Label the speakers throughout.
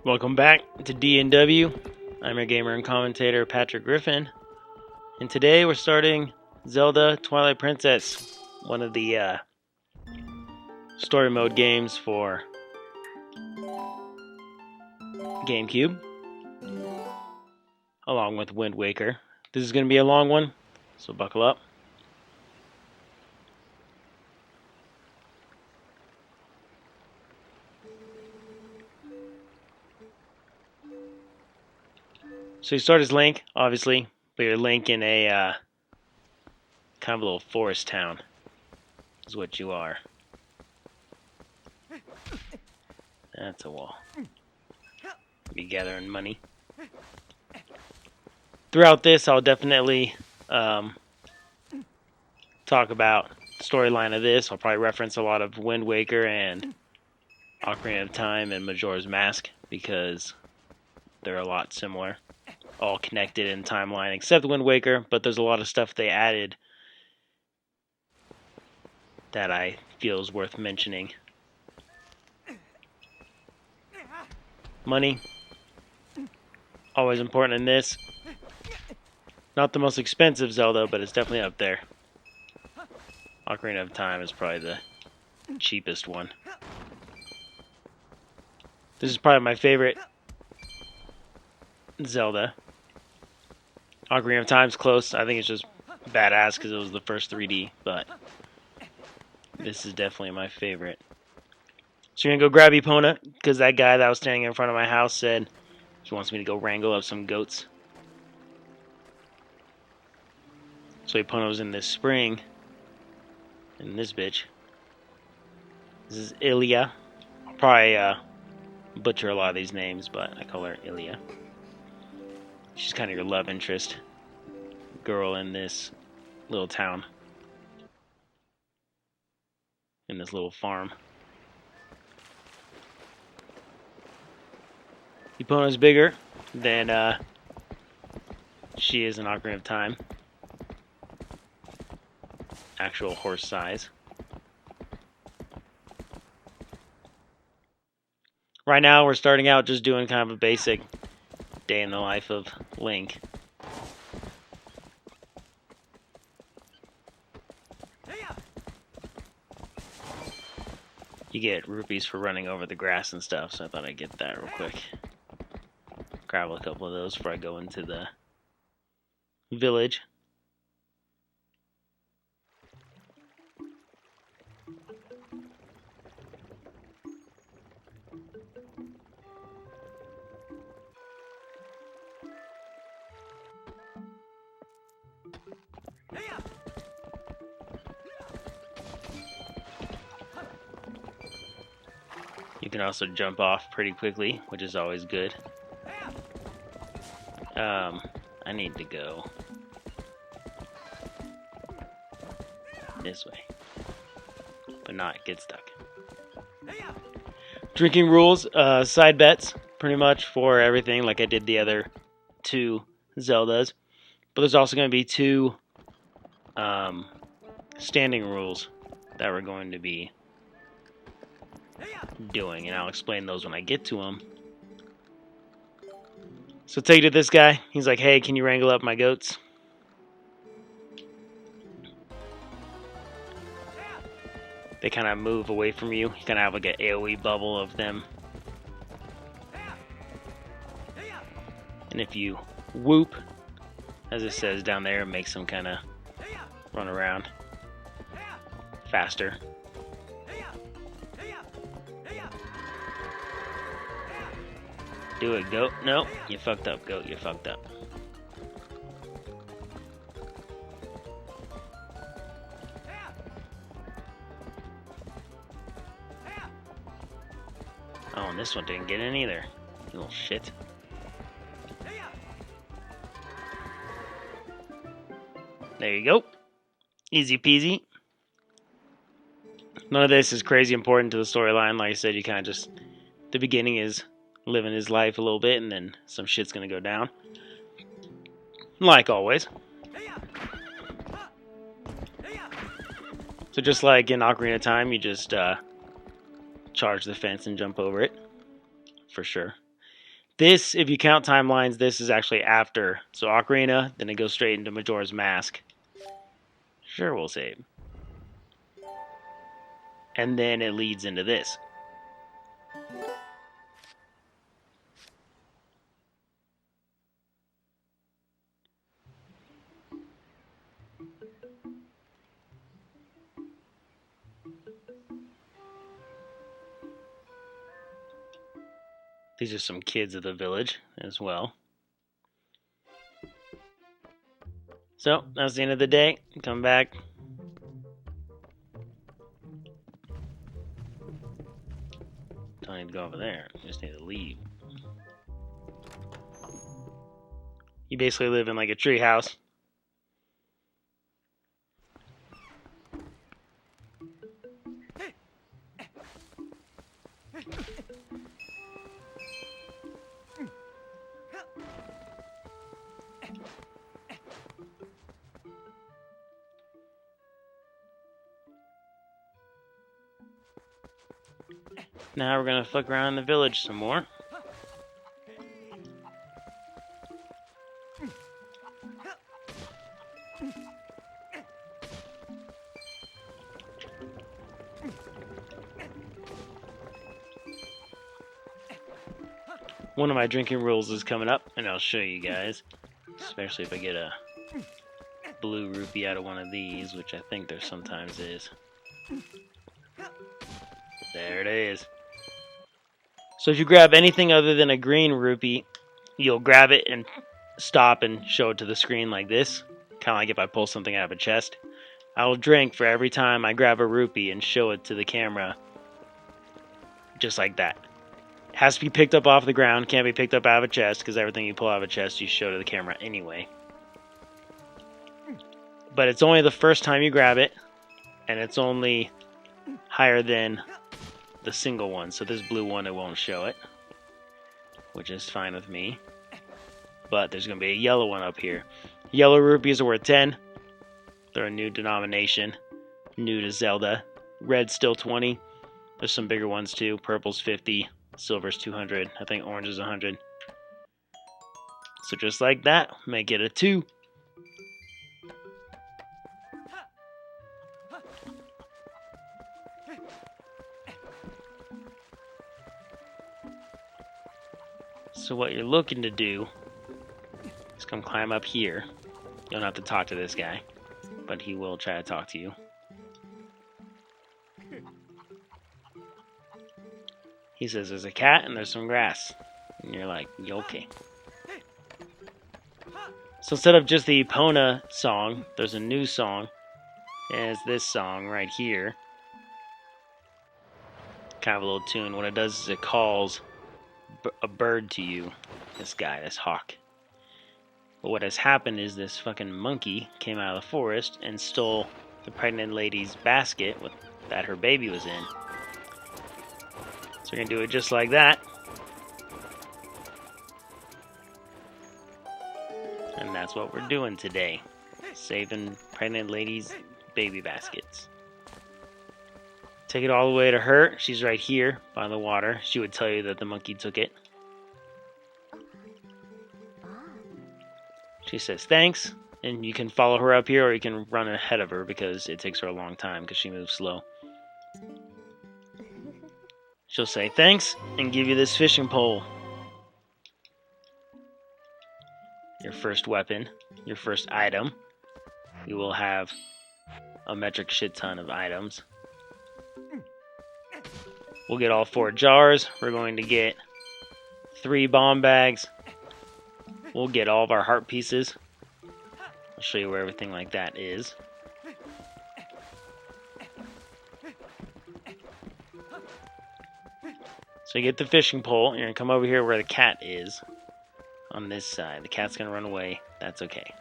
Speaker 1: Welcome back to DNW. I'm your gamer and commentator, Patrick Griffin. And today we're starting Zelda Twilight Princess, one of the story mode games for GameCube, along with Wind Waker. This is going to be a long one, so buckle up. So you start as Link, obviously, but you're Link in a kind of a little forest town, is what you are. That's a wall. Be gathering money. Throughout this, I'll definitely talk about the storyline of this. I'll probably reference a lot of Wind Waker and Ocarina of Time and Majora's Mask because they're a lot similar. All connected in timeline except Wind Waker, but there's a lot of stuff they added that I feel is worth mentioning. Money, always important in this. Not the most expensive Zelda, but it's definitely up there. Ocarina of Time is probably the cheapest one. This is probably my favorite Zelda. Ocarina of Time's close. I think it's just badass because it was the first 3D, but this is definitely my favorite. So you're going to go grab Epona, because that guy that was standing in front of my house said he wants me to go wrangle up some goats. So Epona was in this spring, in this bitch. This is Ilia. I'll probably butcher a lot of these names, but I call her Ilia. She's kind of your love interest girl in this little town. In this little farm. Epona's bigger than she is in Ocarina of Time. Actual horse size. Right now we're starting out just doing kind of a basic day in the life of Link. You get rupees for running over the grass and stuff, so I thought I'd get that real quick. Grab a couple of those before I go into the village. You can also jump off pretty quickly, which is always good. I need to go this way, but not get stuck. Drinking rules, side bets, pretty much for everything, like I did the other two Zeldas. But there's also going to be two standing rules that we're going to be doing, and I'll explain those when I get to them. So take it to this guy. He's like, hey, can you wrangle up my goats? They kind of move away from you. You kind of have like an AoE bubble of them. And if you whoop, as it says down there, it makes them kind of run around faster. Do it, goat. No, you fucked up, goat. You fucked up. Oh, and this one didn't get in either. You little shit. There you go. Easy peasy. None of this is crazy important to the storyline. Like I said, you kind of just... The beginning is living his life a little bit, and then some shit's gonna go down. Like always. So just like in Ocarina of Time, you just charge the fence and jump over it. For sure. This, if you count timelines, this is actually after. So Ocarina, then it goes straight into Majora's Mask. Sure, we'll save. And then it leads into this. These are some kids of the village as well. So, that's the end of the day. Come back. Don't need to go over there. I just need to leave. You basically live in like a tree house. Now we're gonna fuck around in the village some more. One of my drinking rules is coming up, and I'll show you guys. Especially if I get a blue rupee out of one of these, which I think there sometimes is. There it is. So if you grab anything other than a green rupee, you'll grab it and stop and show it to the screen like this. Kind of like if I pull something out of a chest. I will drink for every time I grab a rupee and show it to the camera. Just like that. Has to be picked up off the ground, can't be picked up out of a chest, because everything you pull out of a chest you show to the camera anyway. But it's only the first time you grab it, and it's only higher than the single one. So this blue one, it won't show it, which is fine with me. But there's going to be a yellow one up here. Yellow rupees are worth 10. They're a new denomination, new to Zelda. Red's still 20. There's some bigger ones too. Purple's 50. Silver's 200. I think orange is 100. So just like that, make it a 2. So what you're looking to do is come climb up here. You don't have to talk to this guy, but he will try to talk to you. He says there's a cat and there's some grass. And you're like, okay. So instead of just the Epona song, there's a new song. And it's this song right here. Kind of a little tune. What it does is it calls a bird to you. This guy, this hawk. But what has happened is this fucking monkey came out of the forest and stole the pregnant lady's basket that her baby was in. So we're going to do it just like that. And that's what we're doing today. Saving pregnant ladies' baby baskets. Take it all the way to her. She's right here by the water. She would tell you that the monkey took it. She says thanks. And you can follow her up here or you can run ahead of her because it takes her a long time because she moves slow. She'll say thanks and give you this fishing pole. Your first weapon, your first item. You will have a metric shit ton of items. We'll get all 4 jars. We're going to get 3 bomb bags. We'll get all of our heart pieces. I'll show you where everything like that is. So you get the fishing pole, you're going to come over here where the cat is. On this side. The cat's going to run away. That's okay.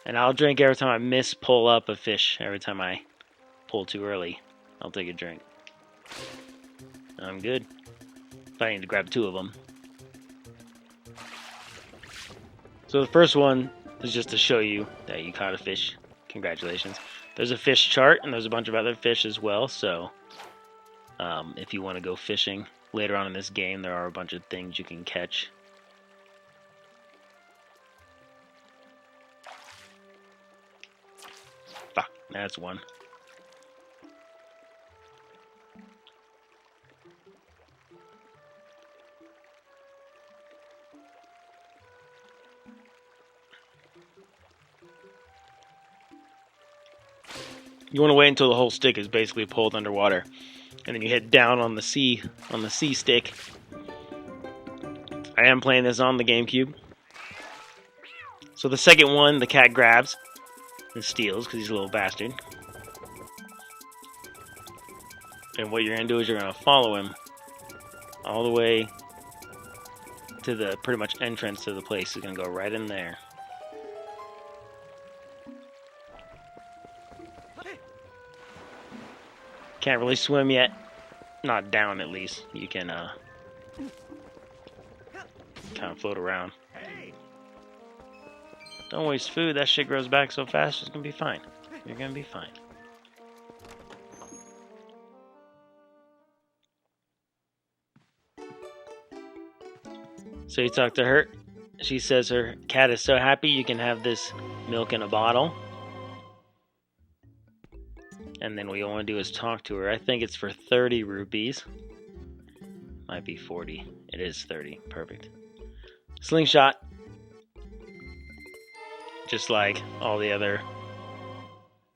Speaker 1: And I'll drink every time I pull up a fish. Every time I pull too early, I'll take a drink. I'm good. But I need to grab 2 of them. So the first one is just to show you that you caught a fish. Congratulations. There's a fish chart, and there's a bunch of other fish as well, so If you want to go fishing later on in this game, there are a bunch of things you can catch. Fuck, that's one. You want to wait until the whole stick is basically pulled underwater, and then you hit down on the C stick. I am playing this on the GameCube. So the second one, the cat grabs and steals because he's a little bastard. And what you're gonna do is you're gonna follow him all the way to the pretty much entrance to the place. He's gonna go right in there. Can't really swim yet. Not down, at least. You can kind of float around. Don't waste food. That shit grows back so fast. It's gonna be fine. You're gonna be fine. So you talk to her. She says her cat is so happy you can have this milk in a bottle. And then what you want to do is talk to her. I think it's for 30 rupees. Might be 40. It is 30. Perfect. Slingshot. Just like all the other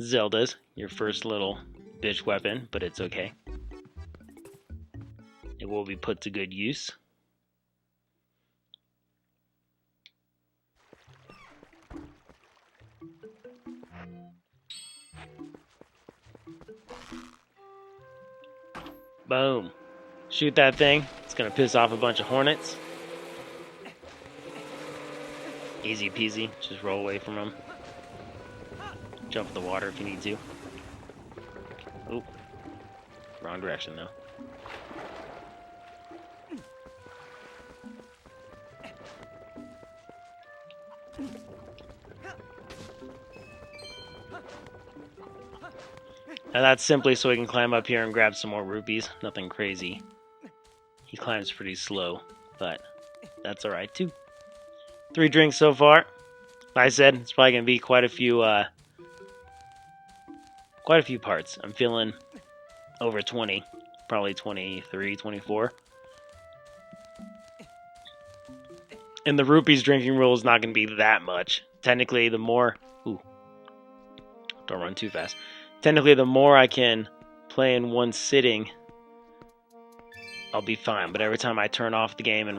Speaker 1: Zeldas. Your first little bitch weapon, but it's okay. It will be put to good use. Boom. Shoot that thing. It's gonna piss off a bunch of hornets. Easy peasy. Just roll away from them. Jump in the water if you need to. Oop. Wrong direction though. And that's simply so he can climb up here and grab some more rupees. Nothing crazy. He climbs pretty slow, but that's alright too. 3 drinks so far. Like I said, it's probably gonna be quite a few parts. I'm feeling over 20, probably 23, 24. And the rupees drinking rule is not gonna be that much. Technically, the more... Ooh. Don't run too fast. Technically, the more I can play in one sitting, I'll be fine. But every time I turn off the game and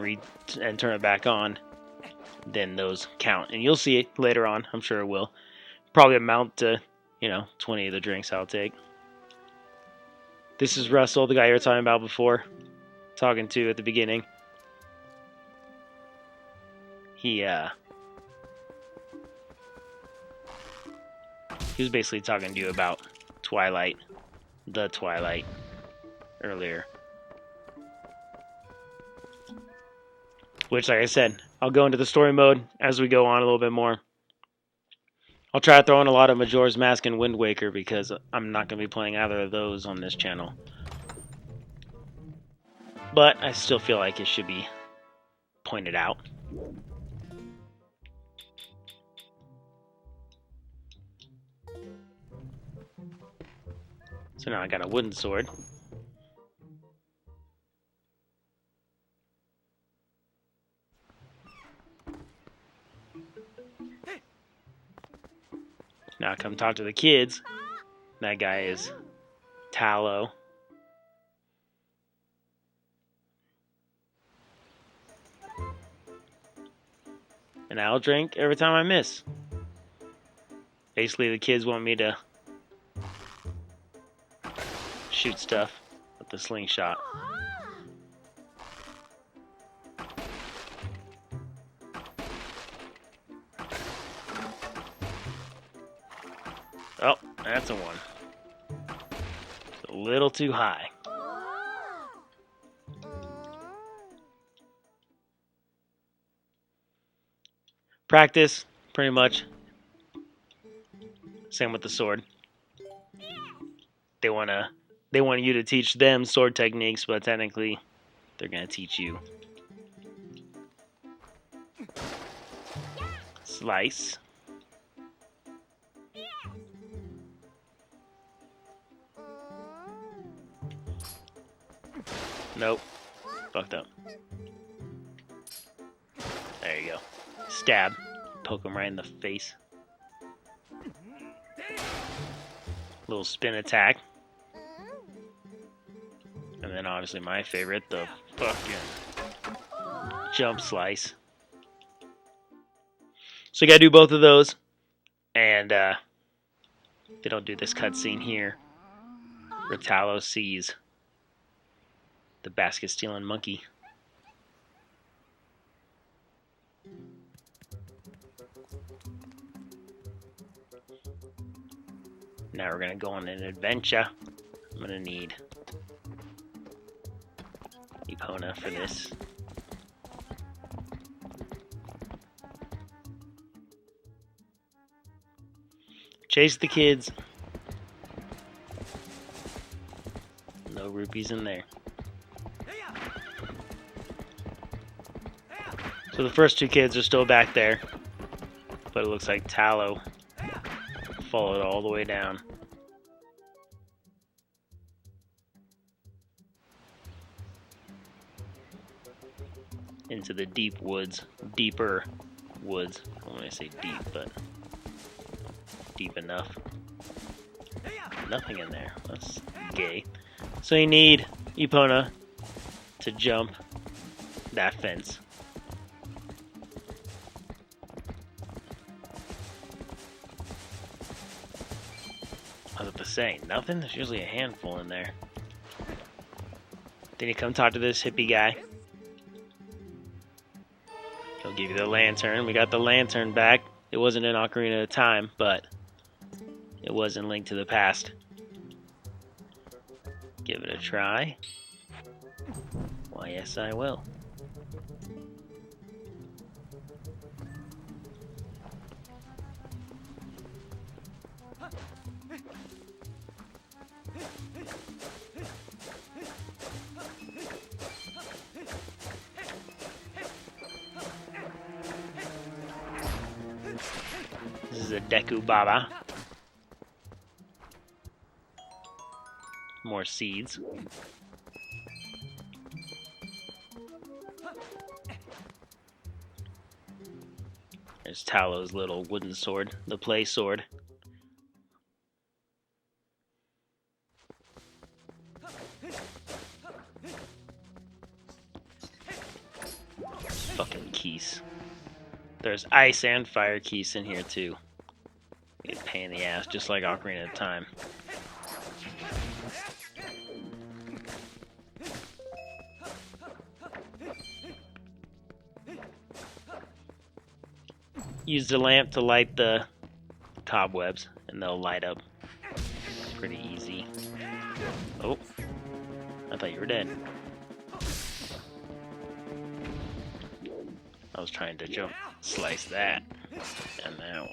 Speaker 1: turn it back on, then those count. And you'll see it later on. I'm sure it will. Probably amount to, 20 of the drinks I'll take. This is Russell, the guy you were talking about before. Talking to at the beginning. He was basically talking to you about Twilight, the Twilight, earlier. Which, like I said, I'll go into the story mode as we go on a little bit more. I'll try to throw in a lot of Majora's Mask and Wind Waker because I'm not going to be playing either of those on this channel. But I still feel like it should be pointed out. So now I got a wooden sword. Now I come talk to the kids. That guy is Tallow. And I'll drink every time I miss. Basically, the kids want me to shoot stuff with the slingshot. Oh, that's a 1. It's a little too high. Practice, pretty much. Same with the sword. They they want you to teach them sword techniques, but technically they're gonna teach you. Slice. Nope. Fucked up. There you go. Stab. Poke him right in the face. Little spin attack. And then obviously my favorite, the fucking jump slice. So you gotta do both of those. And they don't do this cutscene here. Rotalo sees the basket stealing monkey. Now we're gonna go on an adventure. I'm gonna need Epona for this. Chase the kids. No rupees in there. So the first two kids are still back there, but it looks like Tallow followed all the way down. Into the deep woods, deeper woods. I don't want to say deep, but deep enough. Nothing in there. That's gay. So you need Epona to jump that fence. I was about to say, nothing? There's usually a handful in there. Then you come talk to this hippie guy. He'll give you the lantern. We got the lantern back. It wasn't in Ocarina of Time, but it was in Link to the Past. Give it a try. Why, yes, I will. This is a Deku Baba. More seeds. There's Tallow's little wooden sword, the play sword. Fucking keys. There's ice and fire keys in here too. Get a pain in the ass, just like Ocarina of Time. Use the lamp to light the cobwebs, and they'll light up. Pretty easy. Oh, I thought you were dead. I was trying to jump, slice that, and that one.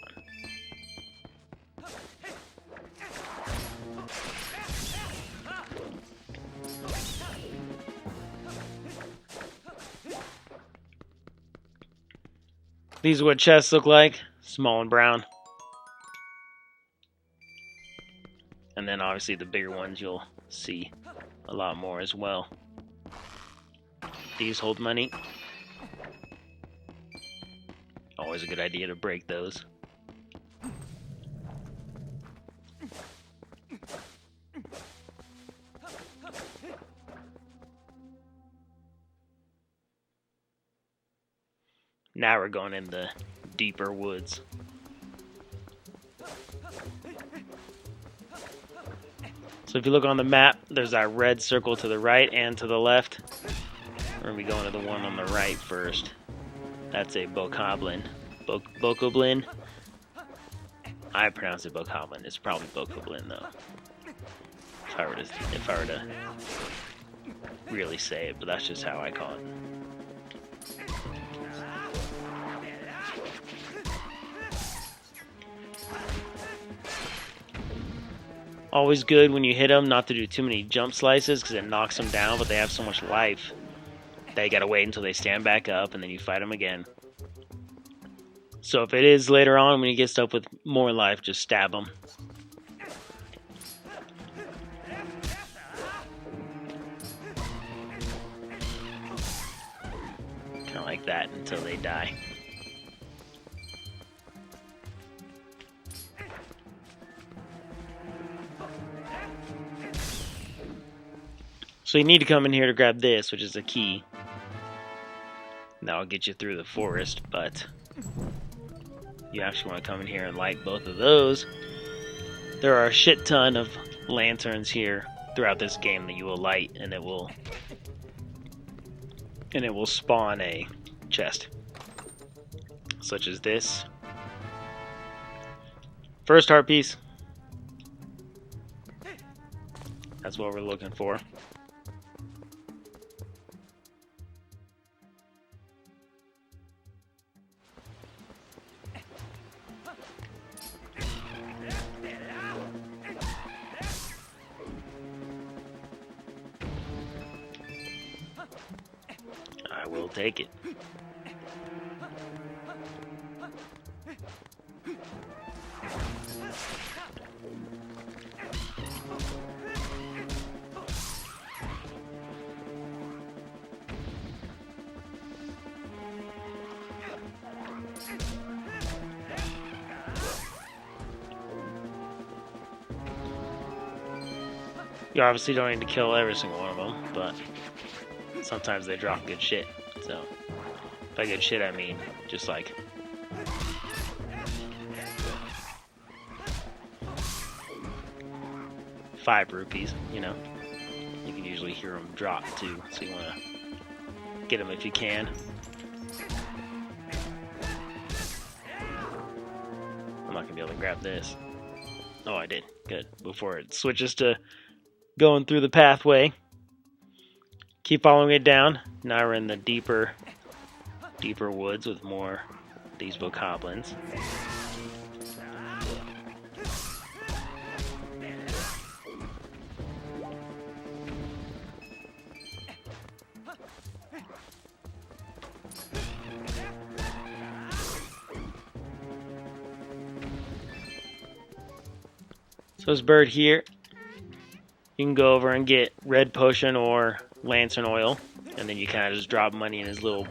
Speaker 1: These are what chests look like, small and brown. And then obviously the bigger ones you'll see a lot more as well. These hold money. Always a good idea to break those. Now we're going in the deeper woods. So if you look on the map, there's that red circle to the right and to the left. We're going to be going to the one on the right first. That's a Bokoblin. Bokoblin? I pronounce it Bokoblin. It's probably Bokoblin though. If I were to really say it, but that's just how I call it. Always good when you hit them not to do too many jump slices because it knocks them down, but they have so much life that you gotta wait until they stand back up and then you fight them again. So if it is later on when you get stuck with more life, just stab them. Kind of like that until they die. So you need to come in here to grab this, which is a key. That'll get you through the forest, but you actually want to come in here and light both of those. There are a shit ton of lanterns here throughout this game that you will light, and it will spawn a chest, such as this. First heart piece. That's what we're looking for. I will take it. You obviously don't need to kill every single one of them, but sometimes they drop good shit. So, by good shit I mean just like ₹5, you know. You can usually hear them drop too, so you want to get them if you can. I'm not gonna be able to grab this. Oh, I did. Good. Before it switches to going through the pathway. Keep following it down. Now we're in the deeper woods with more of these bokoblins. So this bird here, you can go over and get red potion or lantern oil, and then you kind of just drop money in his little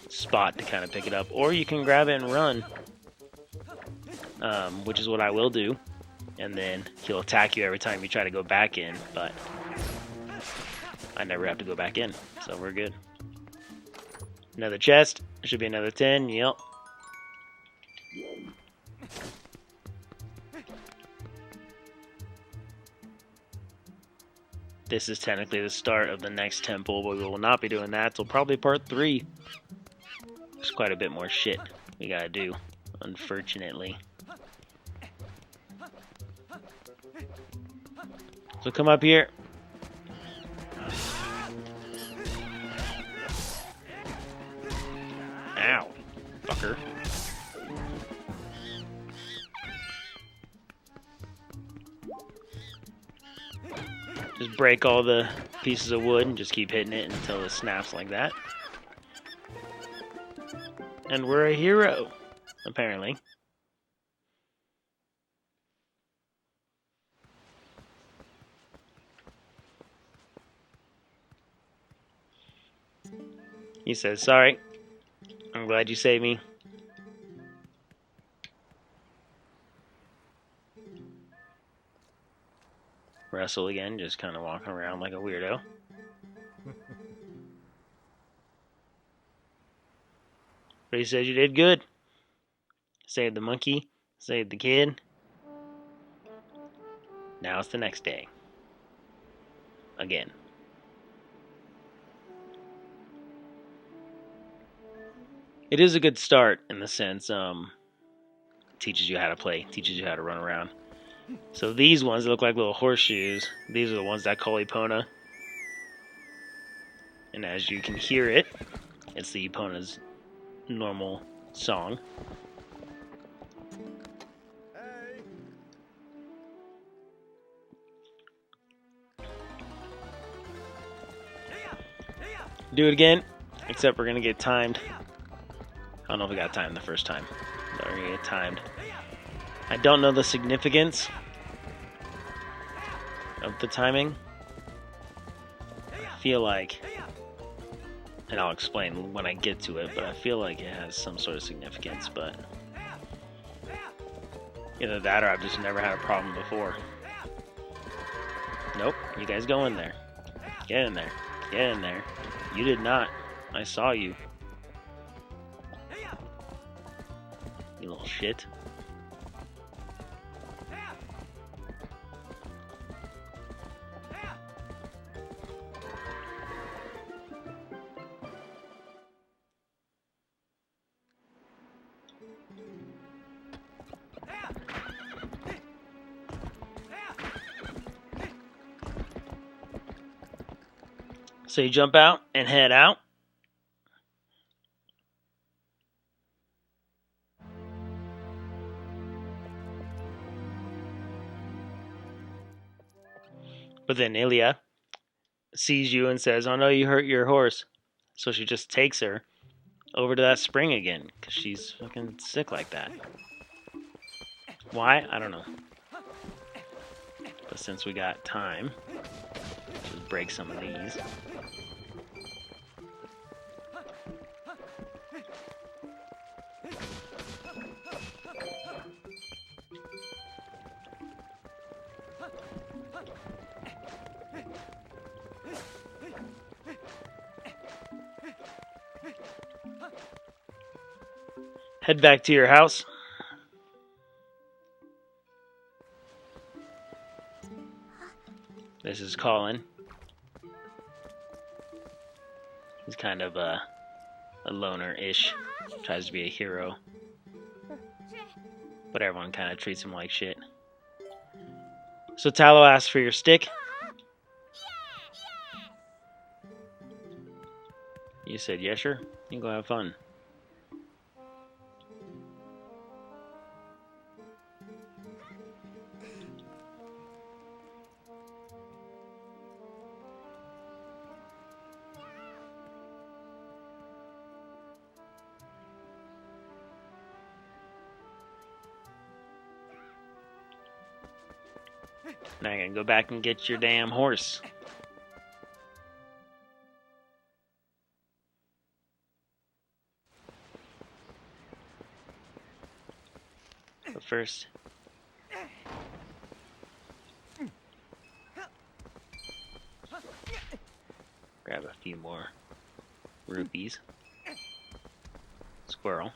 Speaker 1: spot to kind of pick it up, or you can grab it and run, which is what I will do, and then he'll attack you every time you try to go back in, but I never have to go back in, so we're good. Another chest. There should be another 10. Yep. This is technically the start of the next temple, but we will not be doing that till probably part 3. There's quite a bit more shit we gotta do, unfortunately. So come up here. Ow, fucker. Just break all the pieces of wood and just keep hitting it until it snaps like that. And we're a hero, apparently. He says, sorry. I'm glad you saved me. Wrestle again, just kind of walking around like a weirdo. But he says you did good. Saved the monkey, saved the kid. Now it's the next day. Again. It is a good start in the sense, teaches you how to play, teaches you how to run around. So these ones that look like little horseshoes, these are the ones that call Epona. And as you can hear it, it's the Epona's normal song. Do it again, except we're gonna get timed. I don't know if we got timed the first time, but we're gonna get timed. I don't know the significance of the timing. I feel like, and I'll explain when I get to it, but I feel like it has some sort of significance, but either that or I've just never had a problem before. Nope, you guys go in there. Get in there. Get in there. You did not. I saw you. You little shit. So you jump out and head out. But then Ilya sees you and says, "Oh no, you hurt your horse." So she just takes her over to that spring again, because she's fucking sick like that. Why? I don't know. But since we got time, just break some of these. Head back to your house. This is Colin. He's kind of a loner-ish. Tries to be a hero. But everyone kind of treats him like shit. So Tallow asks for your stick. You said, yeah, sure. You can go have fun. Now you're gonna go back and get your damn horse. But first, grab a few more rupees. Squirrel.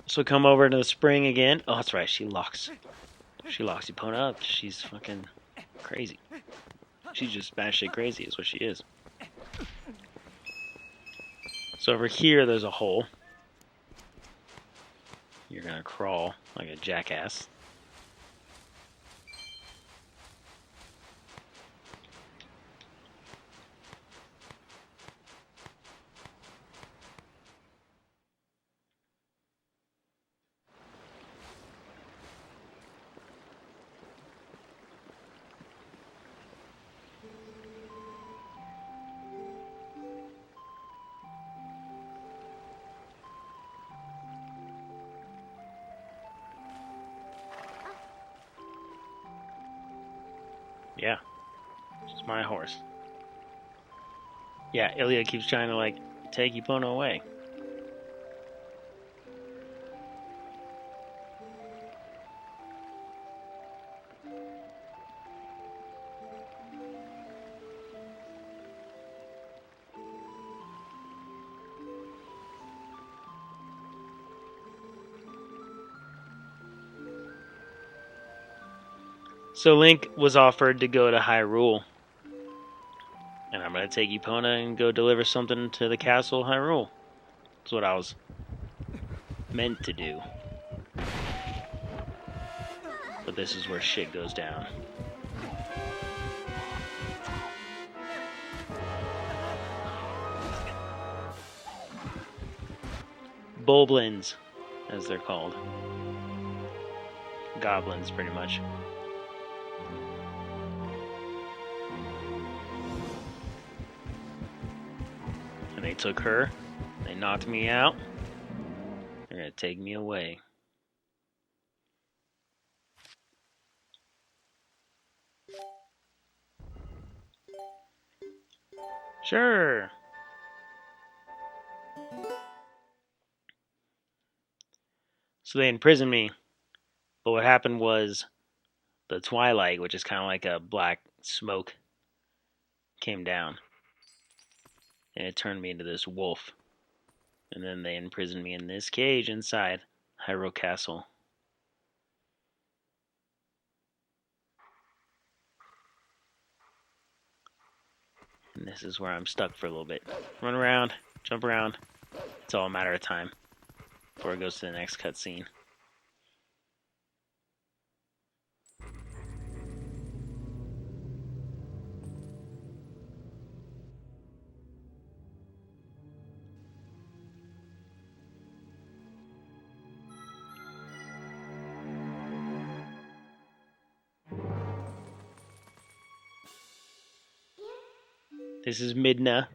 Speaker 1: So come over to the spring again. Oh, that's right. She locks Epona up. She's fucking crazy. She's just batshit crazy is what she is. So over here, there's a hole. You're gonna crawl like a jackass. Yeah, it's my horse. Yeah, Ilya keeps trying to, like, take Epona away. So Link was offered to go to Hyrule. And I'm going to take Epona and go deliver something to the castle Hyrule. That's what I was meant to do. But this is where shit goes down. Boblins, as they're called. Goblins, pretty much. And they took her. They knocked me out. They're gonna take me away. Sure. So they imprisoned me. But what happened was the twilight, which is kind of like a black smoke, came down. And it turned me into this wolf. And then they imprisoned me in this cage inside Hyrule Castle. And this is where I'm stuck for a little bit. Run around, jump around. It's all a matter of time before it goes to the next cutscene. This is Midna.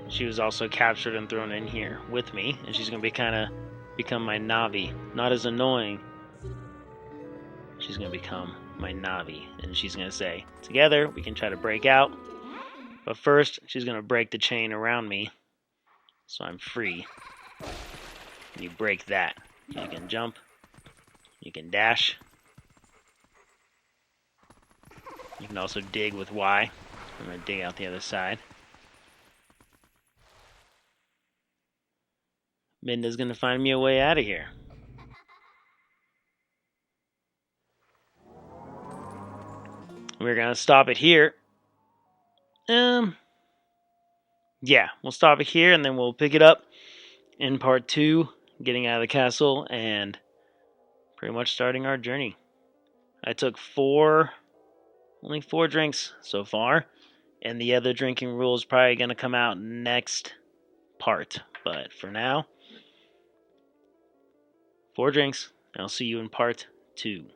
Speaker 1: She was also captured and thrown in here with me, and she's gonna become my Navi. Not as annoying. She's gonna become my Navi, and she's gonna say, "Together we can try to break out." But first, she's gonna break the chain around me, so I'm free. You break that, you can jump, you can dash. You can also dig with Y. I'm gonna dig out the other side. Midna's gonna find me a way out of here. We're gonna stop it here. Yeah, we'll stop it here and then we'll pick it up in part 2, getting out of the castle and pretty much starting our journey. I took only 4 drinks so far, and the other drinking rule is probably gonna come out next part. But for now, 4 drinks, and I'll see you in part 2.